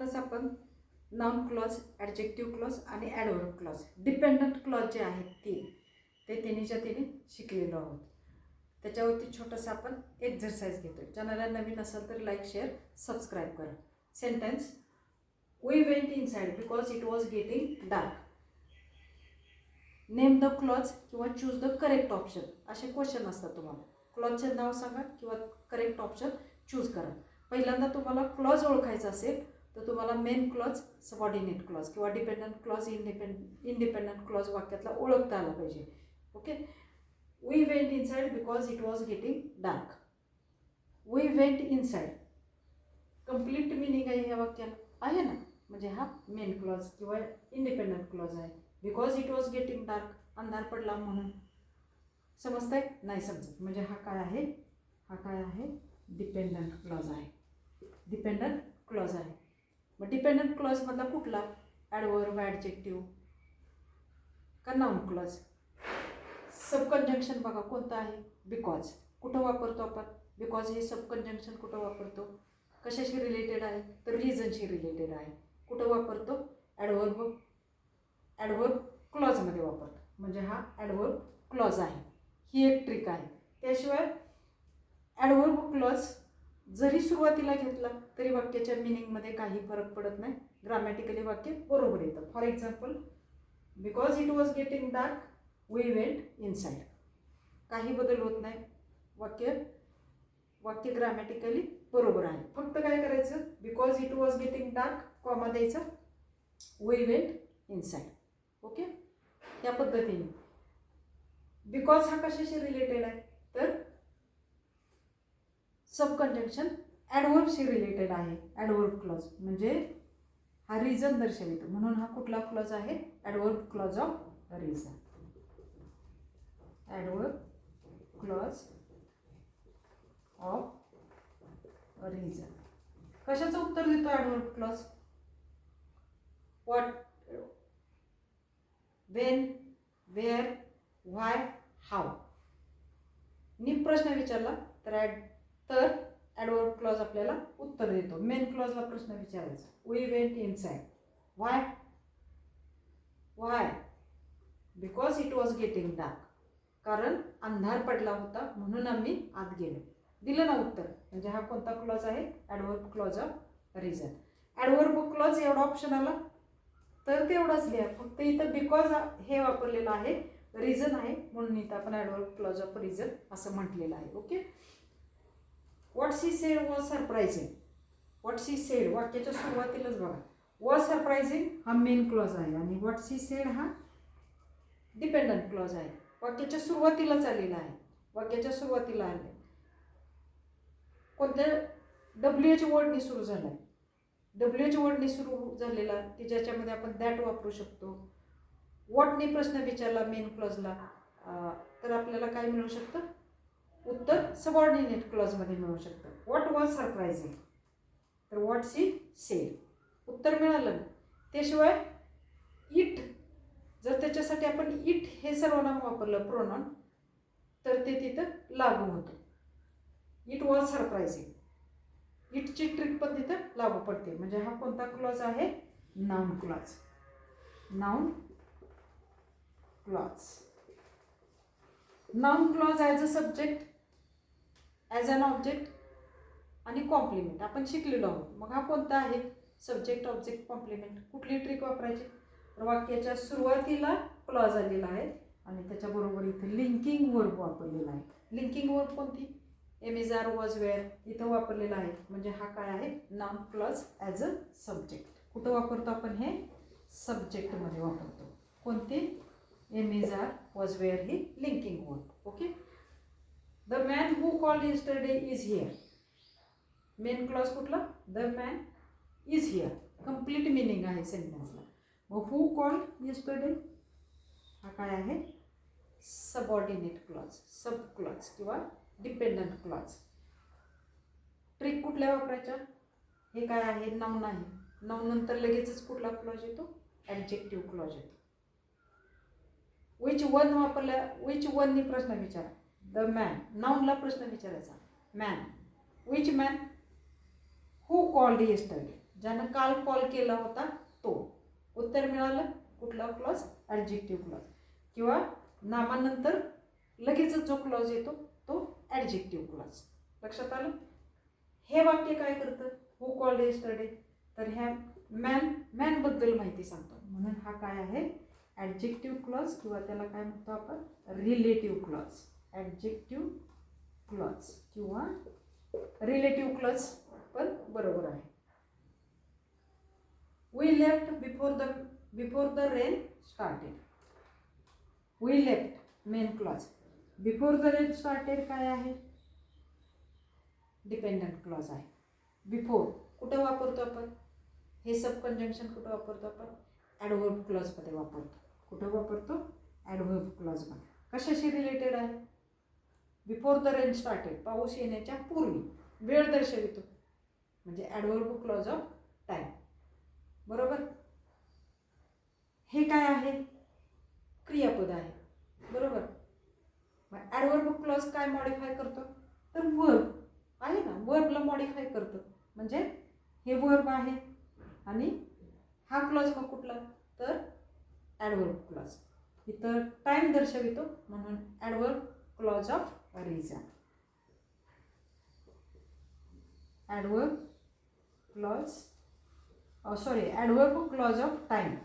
आत्ताच आपण noun clause, adjective clause आणि ॲडवर्ब क्लॉज, डिपेंडंट क्लॉज जे आहेत ते तिन्हीच्या तिन्ही शिकलेलो आहोत. त्याच्यावरती छोटंसं आपण एक्झरसाइज घेतो. चॅनलला नवीन असेल तर लाईक, शेअर, सबस्क्राईब करा. Sentence, we went inside because it was getting dark. Name the clause किंवा चूज द करेक्ट ऑप्शन असे क्वेश्चन असतात तुम्हाला. क्लॉजचे नाव सांगा किंवा करेक्ट ऑप्शन चूज करा. पहिल्यांदा तुम्हाला क्लॉज ओळखायचा असेल तर तुम्हाला मेन क्लॉज, सबऑर्डिनेट क्लॉज किंवा डिपेंडंट क्लॉज, इंडिपेंडंट क्लॉज वाक्यातला ओळखता आला पाहिजे. Okay. We went inside because it was getting dark. We went inside complete meaning आहे ह्या वाक्याला, आहे ना, म्हणजे हा मेन क्लॉज किंवा इंडिपेंडंट क्लॉज आहे. Because it was getting dark, अंधार पडला म्हणून. समजतंय? नाही समजत. म्हणजे हा काय आहे? हा काय आहे? डिपेंडंट क्लॉज आहे. डिपेंडंट क्लॉज आहे. मग डिपेंडंट क्लॉज मधला कुठला? ॲडवर्ब, ॲडजेक्टिव्ह का नाउन क्लॉज? सब कंजंक्शन बघा कोणतं आहे? बिकॉज. कुठं वापरतो आपण? बिकॉज हे सब कंजंक्शन कुठं वापरतो? कशाशी रिलेटेड आहे? तर रिझनशी रिलेटेड आहे. कुठं वापरतो? ॲडवर्ब क्लॉजमध्ये वापरतो. म्हणजे हा ॲडवर्ब क्लॉज आहे. ही एक ट्रिक आहे. त्याशिवाय ॲडवर्ब क्लॉज जरी सुरुवातीला घेतला तरी वाक्याच्या मिनिंगमध्ये काही फरक पडत नाही. ग्रामॅटिकली वाक्य बरोबर येतं. For example, because it was getting dark we went inside. काही बदल होत नाही. वाक्य ग्रामॅटिकली बरोबर आहे. फक्त काय करायचं? Because it was getting dark comma द्यायचा, वी वेंट इनसाइड. ओके. या पद्धतीने. बिकॉज हा कशाशी रिलेटेड आहे? तर सब कंजंक्शन ॲडवर्बशी रिलेटेड आहे. ॲडवर्ब क्लॉज म्हणजे हा रिझन दर्शवितो. म्हणून हा कुठला क्लॉज आहे? Adverb clause of reason. Adverb clause of reason. कशाचं उत्तर देतो adverb clause? What, when, where, why, how. नी प्रश्न विचारला तर ॲडवर्ब क्लॉज आपल्याला उत्तर देतो. मेन क्लॉजला प्रश्न विचारायचा, we went inside. Why? Because it was getting dark. कारण अंधार पडला होता म्हणून आम्ही आत गेलो. दिलं ना उत्तर. म्हणजे हा कोणता क्लॉज आहे? Adverb clause of reason. Adverb clause एवढा ऑप्शन आला तर तेवढाच लिहा. फक्त इथं बिकॉज हे वापरलेलं आहे, रिझन आहे म्हणून इथं आपण ॲडवर्ब क्लॉज ऑफ रिझन असं म्हटलेलं आहे. Okay. What she sed was surprising. What she sed वाक्याच्या सुरुवातीलाच बघा, वॉज सरप्रायझिंग हा मेन क्लॉज आहे आणि व्हॉट शी सेड हा डिपेंडंट क्लॉज आहे. वाक्याच्या सुरुवातीलाच आलेला आहे. वाक्याच्या सुरुवातीला आले. कोणत्या? डब्ल्यूएच वर्डनी सुरू झाला आहे. डब्ल्यूएच वर्डनी सुरू झालेला की ज्याच्यामध्ये आपण दॅट वापरू शकतो. व्हॉटने प्रश्न विचारला मेन क्लॉजला तर आपल्याला काय मिळू शकतं? उत्तर सबऑर्डिनेट क्लॉजमध्ये मिळू शकतं. व्हॉट वॉज सरप्रायझिंग तर व्हॉट शी सेड. उत्तर मिळालं ना. त्याशिवाय इट, जर त्याच्यासाठी आपण इट हे सर्वनाम वापरलं, प्रोनाउन, तर ते तिथं लागू होतं. It was surprising. इटची ट्रिक पण तिथं लागू पडते. म्हणजे हा कोणता क्लॉज आहे? Noun clause. Noun clause. Noun clause as a subject, as an object आणि कॉम्प्लिमेंट आपण शिकलेलो आहोत. मग हा कोणता आहे? Subject, object, complement. कुठली ट्रिक वापरायची? तर वाक्याच्या सुरुवातीला क्लॉज आलेला आहे आणि त्याच्याबरोबर इथे लिंकिंग वर्ब वापरलेला आहे. लिंकिंग वर्ब कोणती? Am is, are, was, were इथं वापरलेला आहे. म्हणजे हा काय आहे? Noun clause as a subject. कुठं वापरतो आपण हे? सब्जेक्टमध्ये वापरतो. कोणती? Am is, are, was, were ही linking verb. Okay. The man who called yesterday is here. Main clause कुठला? The man is here. Complete meaning आहे सेंटेन्सला. मग हू कॉल्ड येस्टरडे हा काय आहे? सबऑर्डिनेट क्लॉज, सब क्लॉज किंवा डिपेंडंट क्लॉज. ट्रिक कुठल्या वापरायच्या? हे काय आहे? नाउन आहे. नाउन नंतर लगेचच कुठला क्लॉज येतो? ॲडजेक्टिव्ह क्लॉज येतो. विच वन वापरल्या, विच वननी प्रश्न विचारा. द मॅन, नाउनला प्रश्न विचारायचा, man. Which man? Who called yesterday. ज्यानं काल कॉल केला होता तो. उत्तर मिळालं. कुठला क्लॉज? Adjective clause. किंवा नामानंतर लगेचच जो क्लॉज येतो तो ॲडजेक्टिव्ह क्लॉज. लक्षात आलं? हे वाक्य काय करतं? हू कॉल्ड येस्टरडे. तर ह्या मॅनबद्दल माहिती सांगतो, म्हणून हा काय आहे? ॲडजेक्टिव्ह क्लॉज, किंवा त्याला काय म्हणतो आपण? Relative clause. ॲडजेक्टिव्ह क्लॉज किंवा रिलेटिव्ह क्लॉज पण बरोबर आहे. We left before the rain started. We left main clause. Before the rain started काय आहे? डिपेंडंट क्लॉज आहे. बिफोर कुठं वापरतो आपण? हे सब कंजंक्शन कुठं वापरतो आपण? ॲडव्हर्ब क्लॉजमध्ये वापरतो. कुठं वापरतो? ॲडव्हर्ब क्लॉजमध्ये. कशाशी रिलेटेड आहे? बिफोर द रेन स्टार्टेड, पाऊस येण्याच्या पूर्वी. वेळ दर्शवितो म्हणजे ॲडव्हर्ब क्लॉज ऑफ टाईम. बरोबर? हे काय आहे? क्रियापद आहे. बरोबर? मग ॲडव्हर्ब क्लॉज काय मॉडिफाय करतो? तर वर्ब आहे ना, वर्बला मॉडिफाय करतं. म्हणजे हे वर्ब आहे आणि हा क्लॉज मग कुठला? तर ॲडव्हर्ब क्लॉज. इथं टाईम दर्शवितो म्हणून adverb clause of reason. Adverb clause adverb clause of time.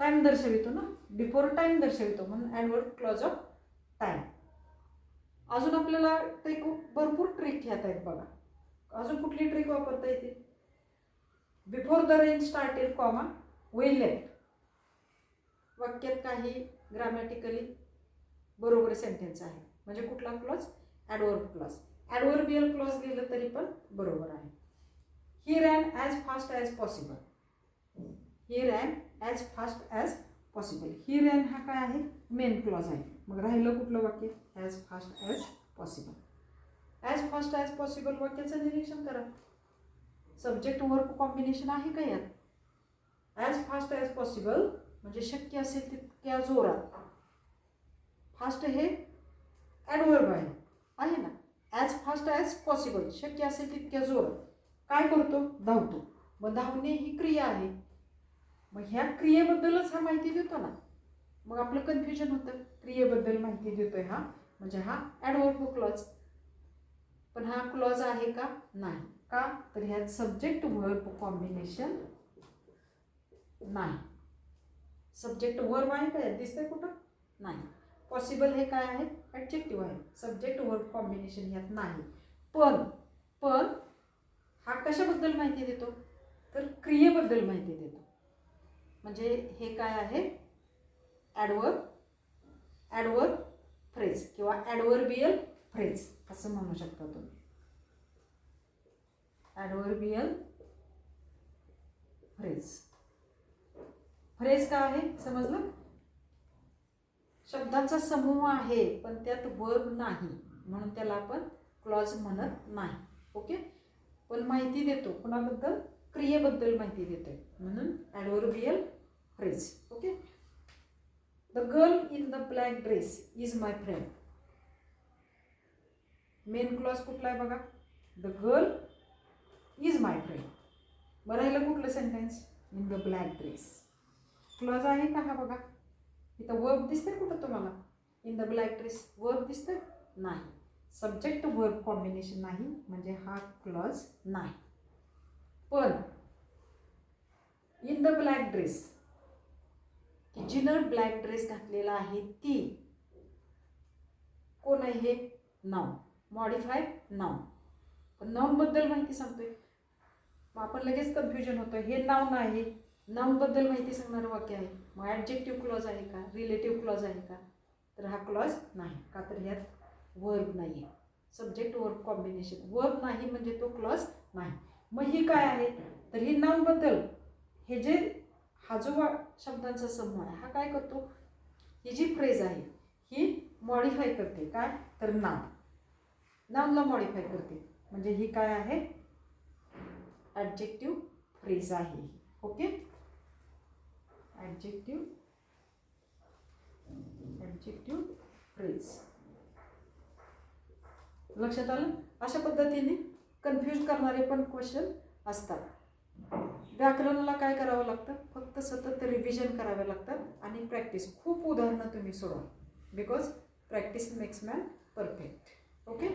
Time दर्शवितो ना, बिफोर टाईम दर्शवितो म्हणून ॲडव्हर्ब क्लॉज ऑफ टाईम. अजून आपल्याला ट्रिक, भरपूर ट्रिक ह्यात आहेत बघा. अजून कुठली ट्रिक वापरता येते? Before the rain started comma we left. वाक्यात काही ग्रामॅटिकली बरोबर सेंटेन्स आहे म्हणजे कुठला क्लॉज? Adverb clause. ॲडव्हर्बियल क्लॉज लिहिलं तरी पण बरोबर आहे. He ran as fast as possible. He ran as fast as possible. He ran हा काय आहे? मेन क्लॉज आहे. मग राहिलं कुठलं वाक्य? As fast as possible. As fast as possible वाक्याचं निरीक्षण करा. सब्जेक्ट वर्ब कॉम्बिनेशन आहे का यात? ॲज फास्ट ॲज पॉसिबल म्हणजे शक्य असेल तितक्या जोरात. फास्ट हे ॲडव्हर्ब आहे ना. ॲज फास्ट ॲज पॉसिबल शक्य असेल तितक्या जोरात. काय करतो? धावतो. मग धावणे ही क्रिया आहे. मग ह्या क्रियेबद्दलच हा माहिती देतो ना. मग आपलं कन्फ्युजन होतं. क्रियेबद्दल माहिती देतोय हा म्हणजे हा ॲडव्हर्ब क्लॉज. पण हा क्लॉज आहे का? नाही. का? तर ह्यात सब्जेक्ट वर्ब कॉम्बिनेशन नाही. सब्जेक्ट वर्ब आहे का? दिसतंय कुठं? नाही. पॉसिबल हे काय आहे? ॲडजेक्टिव्ह आहे. सब्जेक्ट वर्ब कॉम्बिनेशन ह्यात नाही. पण हा कशाबद्दल माहिती देतो? तर क्रियेबद्दल माहिती देतो. म्हणजे हे काय आहे? ॲडवर्ब फ्रेज किंवा ॲडवर्बियल फ्रेज असं म्हणू शकता तुम्ही. ॲडवर्बियल फ्रेज. फ्रेज काय आहे समजलं? शब्दांचा समूह आहे पण त्यात वर्ब नाही म्हणून त्याला आपण क्लॉज म्हणत नाही. ओके. पण माहिती देतो कुणाबद्दल? क्रियेबद्दल माहिती देतोय म्हणून adverbial phrase. Okay. The girl in the black dress is my friend. Main clause कुठला आहे बघा? The girl is my friend. मग राहिलं कुठलं sentence? In the black dress. Clause आहे का हा बघा? इथं वर्ब दिसतंय कुठं तुम्हाला? In the black dress verb दिसतंय? नाही. सब्जेक्ट वर्ब कॉम्बिनेशन नाही म्हणजे हा क्लॉज नाही. पण इन द ब्लॅक ड्रेस, जिनं ब्लॅक ड्रेस घातलेला आहे ती कोण आहे? हे नाउन, मॉडिफाईड नाउन. पण नाउनबद्दल माहिती सांगतोय. मग आपण लगेच कन्फ्युजन होतं. हे नाउन आहे, नाउनबद्दल माहिती सांगणारं वाक्य आहे. मग ॲडजेक्टिव्ह क्लॉज आहे का? रिलेटिव्ह क्लॉज आहे का? तर हा क्लॉज नाही. का? तर ह्यात वर्ब नाही आहे. Subject verb combination. वर्ब नाही म्हणजे तो क्लॉज नाही. मग ही काय आहे? तर ही नाउनबद्दल, हे जे हा जो शब्दांचा समूह आहे हा काय करतो? ही जी फ्रेज आहे ही मॉडिफाय करते. काय? तर नाउनला मॉडिफाय करते. म्हणजे ही काय आहे? ॲडजेक्टिव्ह फ्रेज आहे. ओके. Adjective phrase. लक्षात आलं? अशा पद्धतीने कन्फ्यूज करणारे पण क्वेश्चन असतात. व्याकरणाला काय करावं लागतं, फक्त सतत रिव्हिजन करावं लागतं आणि प्रॅक्टिस, खूप उदाहरणं तुम्ही सोडवा, because practice makes man perfect. Okay.